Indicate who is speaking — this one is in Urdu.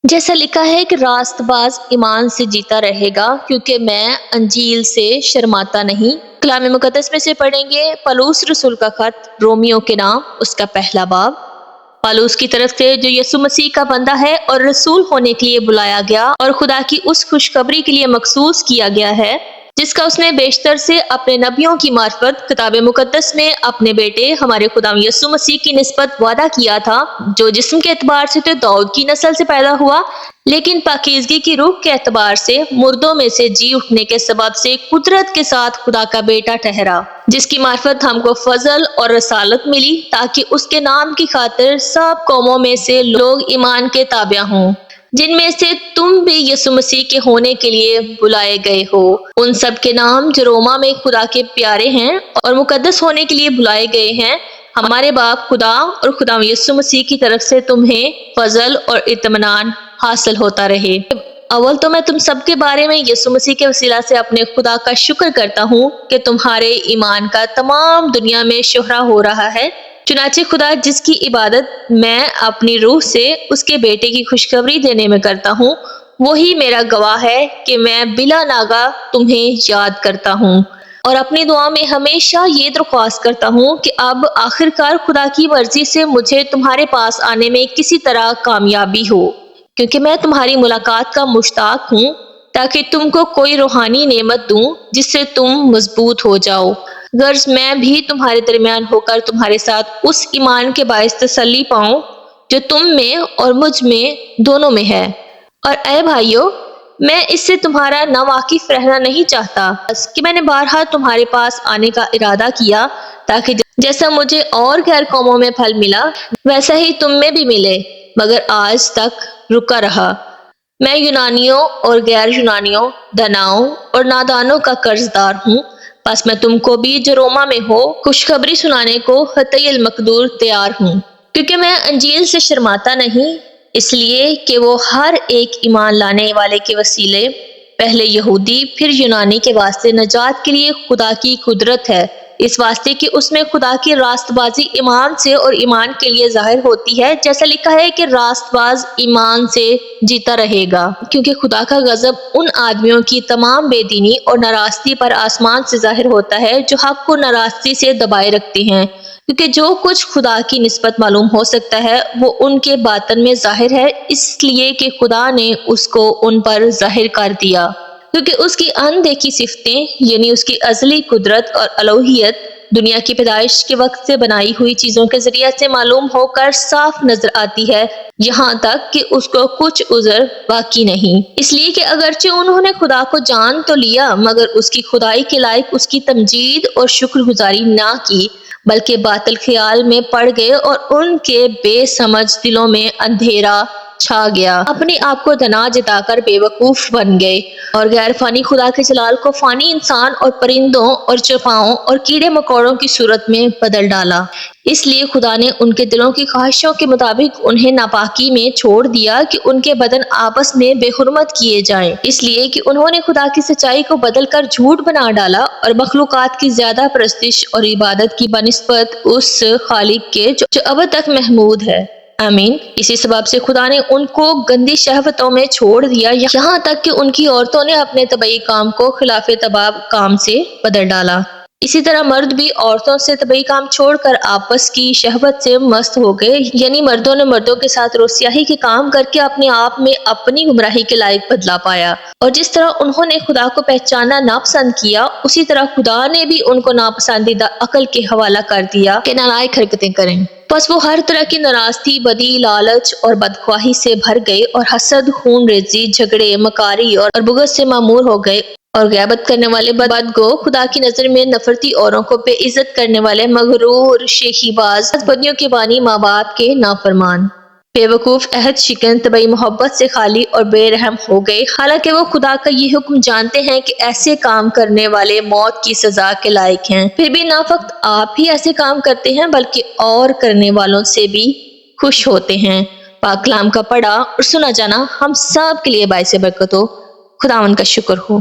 Speaker 1: جیسا لکھا ہے کہ راست باز ایمان سے جیتا رہے گا کیونکہ میں انجیل سے شرماتا نہیں۔ کلام مقدس میں سے پڑھیں گے پالوس رسول کا خط رومیو کے نام، اس کا پہلا باب۔ پالوس کی طرف سے جو یسوع مسیح کا بندہ ہے اور رسول ہونے کے لیے بلایا گیا اور خدا کی اس خوشخبری کے لیے مخصوص کیا گیا ہے جس کا اس نے بیشتر سے اپنے نبیوں کی معرفت کتاب مقدس میں اپنے بیٹے ہمارے خدا یسوع مسیح کی نسبت وعدہ کیا تھا، جو جسم کے اعتبار سے تو داؤد کی نسل سے پیدا ہوا، لیکن پاکیزگی کی روح کے اعتبار سے مردوں میں سے جی اٹھنے کے سبب سے قدرت کے ساتھ خدا کا بیٹا ٹھہرا، جس کی معرفت ہم کو فضل اور رسالت ملی تاکہ اس کے نام کی خاطر سب قوموں میں سے لوگ ایمان کے تابع ہوں، جن میں سے تم بھی یسوع مسیح کے ہونے کے لیے بلائے گئے ہو۔ ان سب کے نام جو روما میں خدا کے پیارے ہیں اور مقدس ہونے کے لیے بلائے گئے ہیں، ہمارے باپ خدا اور خدا یسوع مسیح کی طرف سے تمہیں فضل اور اطمینان حاصل ہوتا رہے۔ اول تو میں تم سب کے بارے میں یسوع مسیح کے وسیلہ سے اپنے خدا کا شکر کرتا ہوں کہ تمہارے ایمان کا تمام دنیا میں شہرا ہو رہا ہے۔ چنانچہ خدا جس کی عبادت میں اپنی روح سے اس کے بیٹے کی خوشخبری دینے میں کرتا ہوں، وہی میرا گواہ ہے کہ میں بلا ناگا تمہیں یاد کرتا ہوں اور اپنی دعا میں ہمیشہ یہ درخواست کرتا ہوں کہ اب آخرکار خدا کی مرضی سے مجھے تمہارے پاس آنے میں کسی طرح کامیابی ہو، کیونکہ میں تمہاری ملاقات کا مشتاق ہوں تاکہ تم کو کوئی روحانی نعمت دوں جس سے تم مضبوط ہو جاؤ، غرض میں بھی تمہارے درمیان ہو کر تمہارے ساتھ اس ایمان کے باعث تسلی پاؤں جو تم میں اور مجھ میں دونوں میں ہے۔ اور اے بھائیو، میں اس سے تمہارا ناواقف رہنا نہیں چاہتا کہ میں نے بارہا تمہارے پاس آنے کا ارادہ کیا تاکہ جیسا مجھے اور غیر قوموں میں پھل ملا ویسا ہی تم میں بھی ملے، مگر آج تک رکا رہا۔ میں یونانیوں اور غیر یونانیوں، دناؤں اور نادانوں کا قرض دار ہوں، بس میں تم کو بھی جو روما میں ہو خوشخبری سنانے کو حتی المقدور تیار ہوں، کیونکہ میں انجیل سے شرماتا نہیں، اس لیے کہ وہ ہر ایک ایمان لانے والے کے وسیلے، پہلے یہودی پھر یونانی کے واسطے نجات کے لیے خدا کی قدرت ہے، اس واسطے کہ اس میں خدا کی راست بازی ایمان سے اور ایمان کے لیے ظاہر ہوتی ہے، جیسا لکھا ہے کہ راست باز ایمان سے جیتا رہے گا، کیونکہ خدا کا غضب ان آدمیوں کی تمام بے دینی اور ناراستی پر آسمان سے ظاہر ہوتا ہے جو حق کو ناراستی سے دبائے رکھتے ہیں، کیونکہ جو کچھ خدا کی نسبت معلوم ہو سکتا ہے وہ ان کے باطن میں ظاہر ہے، اس لیے کہ خدا نے اس کو ان پر ظاہر کر دیا، کیونکہ اس کی اندیکھی صفتیں یعنی اس کی ازلی قدرت اور الوہیت دنیا کی پیدائش کے وقت سے بنائی ہوئی چیزوں کے ذریعے سے معلوم ہو کر صاف نظر آتی ہے، یہاں تک کہ اس کو کچھ عذر باقی نہیں، اس لیے کہ اگرچہ انہوں نے خدا کو جان تو لیا مگر اس کی خدائی کے لائق اس کی تمجید اور شکر گزاری نہ کی، بلکہ باطل خیال میں پڑ گئے اور ان کے بے سمجھ دلوں میں اندھیرا چھا گیا، اپنے آپ کو دنا جتا کر بے وقوف بن گئے اور غیر فانی خدا کے جلال کو فانی انسان اور پرندوں اور چوپاؤں اور کیڑے مکوڑوں کی صورت میں بدل ڈالا، اس لیے خدا نے ان کے دلوں کی خواہشوں کے مطابق انہیں ناپاکی میں چھوڑ دیا کہ ان کے بدن آپس میں بے حرمت کیے جائیں، اس لیے کہ انہوں نے خدا کی سچائی کو بدل کر جھوٹ بنا ڈالا اور مخلوقات کی زیادہ پرستش اور عبادت کی بنسبت اس خالق کے جو اب تک محمود ہے۔ آمین۔ اسی سبب سے خدا نے ان کو گندی شہوتوں میں چھوڑ دیا، یہاں تک کہ ان کی عورتوں نے اپنے طبعی کام کو خلاف طبع کام سے بدل ڈالا، اسی طرح مرد بھی عورتوں سے طبعی کام چھوڑ کر آپس کی شہوت سے مست ہو گئے، یعنی مردوں نے مردوں کے ساتھ روسیاہی کے کام کر کے اپنے آپ میں اپنی گمراہی کے لائق بدلا پایا، اور جس طرح انہوں نے خدا کو پہچاننا ناپسند کیا اسی طرح خدا نے بھی ان کو ناپسندیدہ عقل کے حوالہ کر دیا کہ نالائق حرکتیں کریں، بس وہ ہر طرح کی ناراستی، بدی، لالچ اور بدخواہی سے بھر گئے اور حسد، خون ریزی، جھگڑے، مکاری اور بغض سے معمور ہو گئے، اور غیبت کرنے والے بدگو، خدا کی نظر میں نفرتی، اوروں کو بے عزت کرنے والے، مغرور، شیخی باز، بدیوں کے بانی، ماں باپ کے نافرمان، بے وقوف، عہد شکن، طبعی محبت سے خالی اور بے رحم ہو گئے، حالانکہ وہ خدا کا یہ حکم جانتے ہیں کہ ایسے کام کرنے والے موت کی سزا کے لائق ہیں، پھر بھی نہ فقط آپ ہی ایسے کام کرتے ہیں بلکہ اور کرنے والوں سے بھی خوش ہوتے ہیں۔ پاک کلام کا پڑھا اور سنا جانا ہم سب کے لیے باعث برکت ہو۔ خداوند کا شکر ہو۔